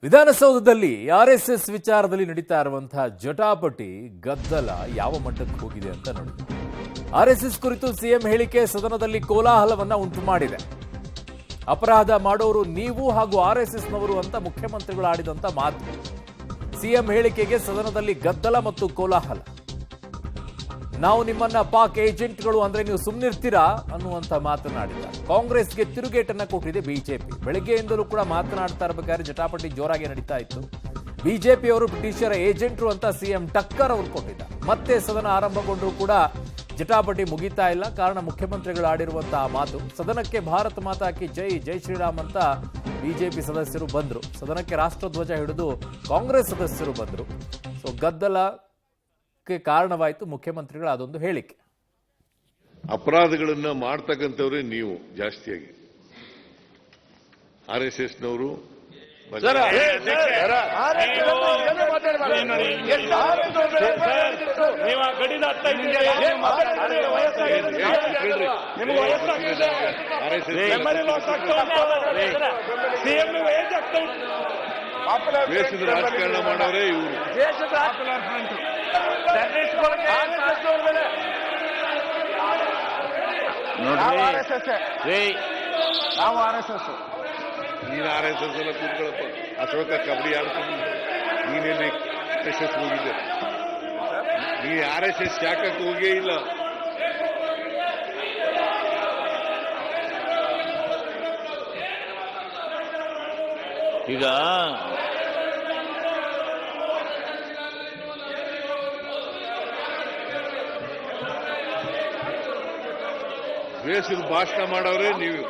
ವಿಧಾನಸೌಧದಲ್ಲಿ ಆರ್ಎಸ್ಎಸ್ ವಿಚಾರದಲ್ಲಿ ನಡೀತಾ ಇರುವಂತಹ ಜಟಾಪಟಿ ಗದ್ದಲ ಯಾವ ಮಟ್ಟಕ್ಕೆ ಹೋಗಿದೆ ಅಂತ ನೋಡಿ. ಆರ್ಎಸ್ಎಸ್ ಕುರಿತು ಸಿಎಂ ಹೇಳಿಕೆ ಸದನದಲ್ಲಿ ಕೋಲಾಹಲವನ್ನ ಉಂಟು ಮಾಡಿದೆ. ಅಪರಾಧ ಮಾಡೋರು ನೀವು ಹಾಗೂ ಆರ್ಎಸ್ಎಸ್ನವರು ಅಂತ ಮುಖ್ಯಮಂತ್ರಿಗಳು ಆಡಿದಂತ ಮಾತು. ಸಿಎಂ ಹೇಳಿಕೆಗೆ ಸದನದಲ್ಲಿ ಗದ್ದಲ ಮತ್ತು ಕೋಲಾಹಲ. ನಾವು ನಿಮ್ಮನ್ನ ಪಾಕ್ ಏಜೆಂಟ್ಗಳು ಅಂದ್ರೆ ನೀವು ಸುಮ್ಮನಿರ್ತೀರಾ ಅನ್ನುವಂತ ಮಾತನಾಡಿದ್ದಾರೆ. ಕಾಂಗ್ರೆಸ್ಗೆ ತಿರುಗೇಟನ್ನ ಕೊಟ್ಟಿದೆ ಬಿಜೆಪಿ. ಬೆಳಗ್ಗೆಯಿಂದಲೂ ಕೂಡ ಮಾತನಾಡ್ತಾ ಇರಬೇಕಾದ್ರೆ ಜಟಾಪಟಿ ಜೋರಾಗಿ ನಡೀತಾ ಇತ್ತು. ಬಿಜೆಪಿಯವರು ಬ್ರಿಟಿಷರ ಏಜೆಂಟ್ರು ಅಂತ ಸಿಎಂ ಟಕ್ಕರ್ ಅವರು ಕೊಟ್ಟಿದ್ದ. ಮತ್ತೆ ಸದನ ಆರಂಭಗೊಂಡರೂ ಕೂಡ ಜಟಾಪಟಿ ಮುಗಿತಾ ಇಲ್ಲ. ಕಾರಣ ಮುಖ್ಯಮಂತ್ರಿಗಳು ಆಡಿರುವಂತಹ ಮಾತು. ಸದನಕ್ಕೆ ಭಾರತ ಮಾತಾ ಕಿ ಜೈ, ಜೈ ಶ್ರೀರಾಮ್ ಅಂತ ಬಿಜೆಪಿ ಸದಸ್ಯರು ಬಂದ್ರು. ಸದನಕ್ಕೆ ರಾಷ್ಟ್ರಧ್ವಜ ಹಿಡಿದು ಕಾಂಗ್ರೆಸ್ ಸದಸ್ಯರು ಬಂದ್ರು. ಸೊ ಗದ್ದಲಕ್ಕೆ ಕಾರಣವಾಯಿತು ಮುಖ್ಯಮಂತ್ರಿಗಳ ಅದೊಂದು ಹೇಳಿಕೆ. ಅಪರಾಧಗಳನ್ನ ಮಾಡ್ತಕ್ಕಂಥವ್ರೆ ನೀವು ಜಾಸ್ತಿಯಾಗಿ ಆರ್ಎಸ್ಎಸ್ನವರು ದೇಶದ ರಾಜಕಾರಣ ಮಾಡವ್ರೆ ಇವರು. ನಾವು ಆರ್ಎಸ್ಎಸ್ ನೀನು ಆರ್ಎಸ್ಎಸ್ ಎಲ್ಲ ಕೂತ್ಕೊಳ್ಳಪ್ಪ. ಅಶೋಕ ಕಬಡ್ಡಿ ಆಡ್ತೀನಿ, ನೀನೆಲ್ಲಿ ಯಶಸ್ಸು ಹೋಗಿದ್ದೆ? ನೀ ಆರ್ಎಸ್ಎಸ್ ಶಾಖಕ್ಕೆ ಹೋಗೇ ಇಲ್ಲ. ಈಗ ದೇಶದ ಭಾಷಣ ಮಾಡವ್ರೆ ನೀವು.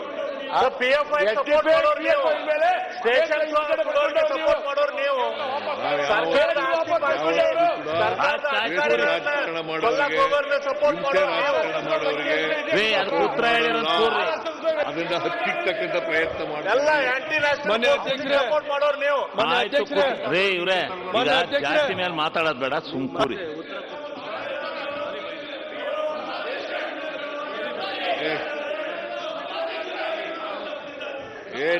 ರಾಜಕಾರಣ ಮಾಡೋರಿಗೆ ಅದನ್ನ ಹತ್ತಿಕ್ಕತಕ್ಕಂಥ ಪ್ರಯತ್ನ ಇವ್ರೆ ಜಾಸ್ತಿ ಮೇಲೆ ಮಾತಾಡೋದು ಬೇಡ, ಸುಮ್ಕೂರಿ.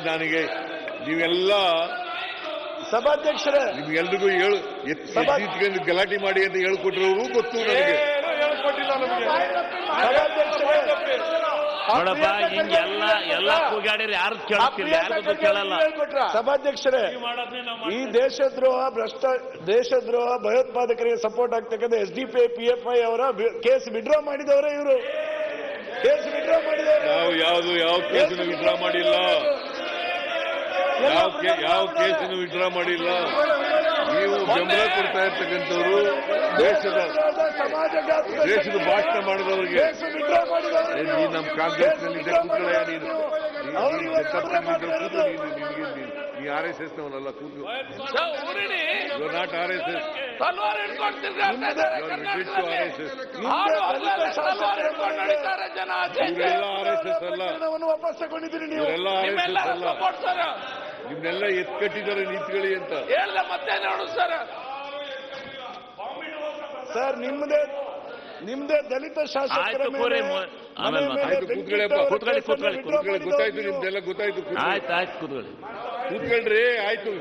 ನನಗೆ ನೀವೆಲ್ಲ ಸಭಾಧ್ಯಕ್ಷರೇ ನಿಮ್ಗೆಲ್ರಿಗೂ ಎತ್ತಿಕೊಂಡು ಗಲಾಟೆ ಮಾಡಿ ಅಂತ ಹೇಳ್ಕೊಟ್ಟಿರೋರು ಗೊತ್ತು ನನಗೆ. ನೋಡಪ್ಪ, ಹಿಂಗೆಲ್ಲ ಕೂಗಾಡಿದ್ರೆ ಯಾರು ಕೇಳ್ತಿಲ್ಲ, ಯಾರಿಗೂ ಕೇಳಲ್ಲ. ಸಭಾಧ್ಯಕ್ಷರೇ, ಈ ದೇಶದ್ರೋಹ ಭಯೋತ್ಪಾದಕರಿಗೆ ಸಪೋರ್ಟ್ ಆಗ್ತಕ್ಕಂಥ SDPI PFI ಅವರ ಕೇಸ್ ವಿಡ್ರಾ ಮಾಡಿದವರೇ ಇವರು. ಕೇಸ್ ವಿಡ್ರಾ ಮಾಡಿದವರು ಯಾವ ಕೇಸನ್ನು ವಿಡ್ರಾ ಮಾಡಿಲ್ಲ. ಯಾವ ಕೇಸನ್ನು ವಿಡ್ರಾ ಮಾಡಿಲ್ಲ. ನೀವು ಬೆಂಬಲ ಕೊಡ್ತಾ ಇರ್ತಕ್ಕಂಥವ್ರು ದೇಶದ ಭಾಷಣ ಮಾಡಿದವರಿಗೆ. ನೀನು ನಮ್ಮ ಕಾಂಗ್ರೆಸ್ನಲ್ಲಿದ್ದ ಕೂತ್ಕೊಳ್ಳಯ್ಯ, ನೀನು ನೀ RSS ನವನಲ್ಲ. ಕೂತು ನಾಟ್ RSS, ಇವರೆಲ್ಲ RSS ಅಲ್ಲ, ವಾಪಸ್ ತಗೊಂಡಿದ್ದೀರಿ ನೀವು. ಇವರೆಲ್ಲ RSS ಅಲ್ಲ. ನಿಮ್ನೆಲ್ಲ ಎತ್ಕಟ್ಟಿದ್ದಾರೆ ನಿಂತ್ಕೊಳ್ಳಿ ಅಂತ. ಸರ್, ನಿಮ್ದೇ ದಲಿತ ಶಾಸಕರ ಕೂತ್ಕೊಳ್ಳಿ. ಗೊತ್ತಾಯ್ತು, ನಿಮ್ದೆಲ್ಲ ಗೊತ್ತಾಯ್ತು. ಆಯ್ತು ಕೂತ್ಕೊಳ್ಳಿ. ಕೂತ್ಕೊಳ್ರಿ, ಆಯ್ತು.